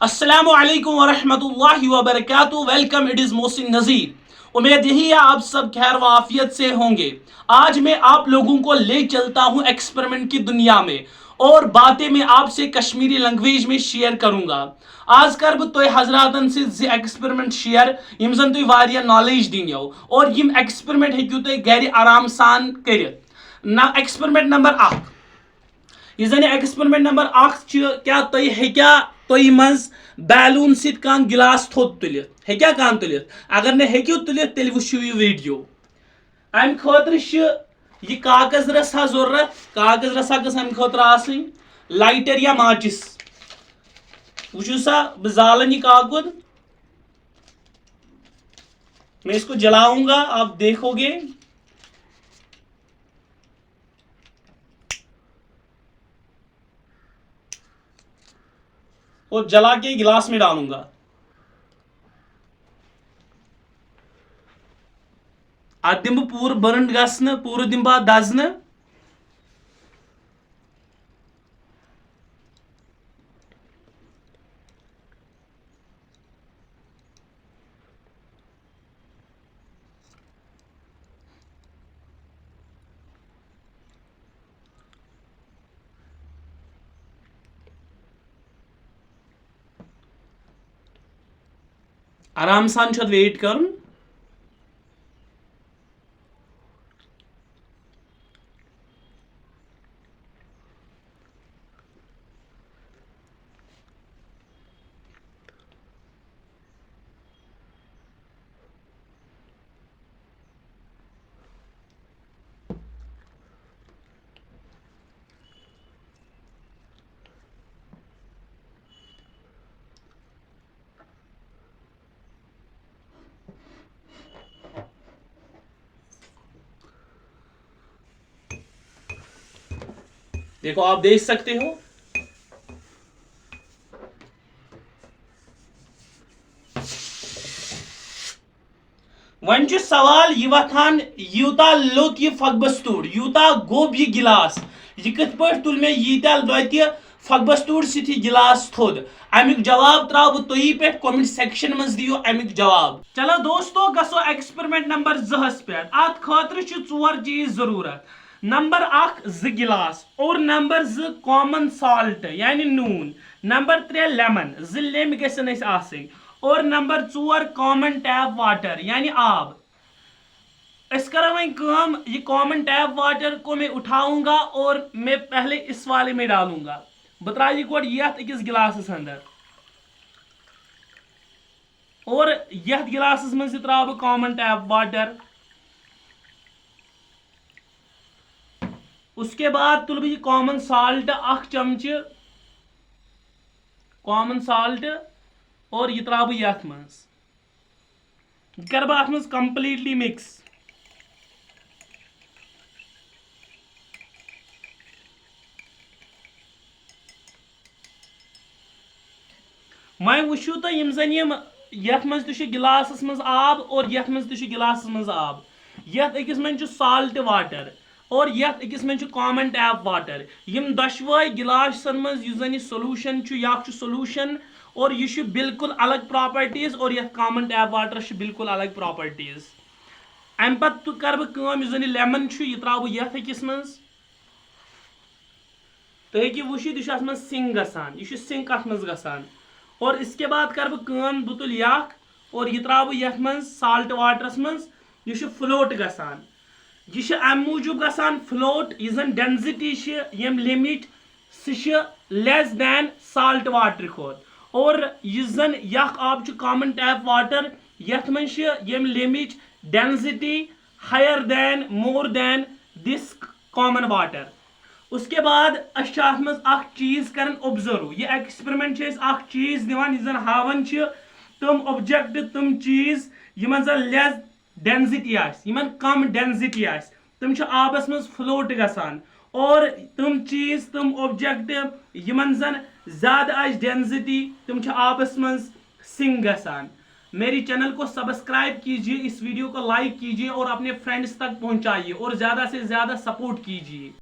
अस्सलामु अलैकुम वरहमतुल्लाहि वबरकातुहू। वेलकम, इट इज मोहसिन नज़ीर। उम्मीद यही है आप सब खैर वाफियत से होंगे। आज मैं आप लोगों को ले चलता हूं एक्सपेरिमेंट की दुनिया में और बातें मैं आपसे कश्मीरी लैंग्वेज में शेयर करूंगा। आज कर बह तुह हजरातन से एक्सपेरिमेंट शेयर यम जन तुह वारिया नॉलेज दिनो और यम एक्सपेरिमेंट हेकू तुह घर आराम सान करित। ना एक्सपेरिमेंट नंबर 1 यह जन एक्सपेरिमेंट नंबर 1 क्या तुह हेक्या तुह मज बैलून सित कान गिलास थोद तुलित हेक्या कान तुलित। अगर ने हेक्यू तुलित तेल वुचू यह वीडियो। अम खतर यह कागज रसा जरूरत। कागज रसा गस अम खतर आसनी लाइटर या माचिस। वुचू सा बह जालन यह कागज, मैं इसको जलाऊंगा, आप देखोगे। और जला के गिलास में डालूंगा। अत दिम पूर बर्न गसन, पूर दिम बह दजन। आराम सान वेट कर। देखो, आप देख सकते हो। वन सवाल यह वथान यूता लोत यह फकबस्तूर, यूता गोब यह गिलास, यह कथ पे तुल मे यीत्या लोत्य फकबस्तूर सिथि गिलास थोद। अमुक जवाब त्राव बह तुही पे कमेंट सेक्शन में दियो अमुक जवाब। चलो दोस्तों, गसो एक्सपेरिमेंट नंबर 2 पे। अत खतर 4 चीज जरूरत। नंबर 1 2 गिलास और नंबर 2 कॉमन साल्ट यानी नून। नंबर 3 लेमन, 2 लेम गसन आसन। और नंबर 4 कॉमन टैप वाटर यानी आब। इस करा वही काम, ये कॉमन टैप वाटर को मैं उठाऊंगा और मैं पहले इस वाले में डालूंगा। बतरा यह गोड यथ अकिस गिलासस अंदर और यथ गिलासस मज त्राव बह कॉमन टैप वाटर। उसके बाद तुल बह कॉमन साल्ट 1 चमचे कॉमन साल्ट और यह त्राव बह यथ मज। कर बह अथ मज कंप्लीटली मिक्स। मैं वुचू तो यम जन यम यथ मज तुछ गिलासस मज आब और यथ मज तुछ गिलासस मज आब। यथ अकिस मज साल्ट वाटर और यथ अकिस मज कॉमन टैप वाटर। यम दशवाई गिलासन मज यह जन सोल्यूशन या सोल्यूशन और यह बिल्कुल अलग प्रॉपर्टीज और यथ कॉमन टैप वाटर बिल्कुल अलग प्रॉपर्टीज। अम पत कर बह यह जन लेमन यह त्राव यथ अकिस मज। तो हेकि वुचित यह मज सिंक गसान, यह सिंक अथ मज गसान। और इसके बाद कर बह तुल यख और यह त्राव यथ मज साल्ट वाटरस मज। यह फ्लोट गसान, यह अम मूजूब गसान फ्लोट। यह जन डेंसिटी यम लिमिट सह less than salt water Khot. और यह जन यख आब कॉमन टैप वाटर यथ मज यम limit density higher than more than this common water. उसके बाद अत मज अख चीज कर ऑब्जर्व। यह एक्सपेरिमेंट अख चीज दिवान यह जन हावन तम ऑब्जेक्ट तम चीज यमन जन लेस डेंसिटी यमन कम डेंसिटी तम आबस मज फ्लोट गसान। और तम चीज तम ऑब्जेक्ट यमन जन ज्यादा डेंसिटी तम आबस मज सिंक गसान। मेरी चैनल को सब्सक्राइब कीजिए, इस वीडियो को लाइक कीजिए और अपने फ्रेंड्स तक पहुंचाइए और ज्यादा से ज्यादा सपोर्ट कीजिए।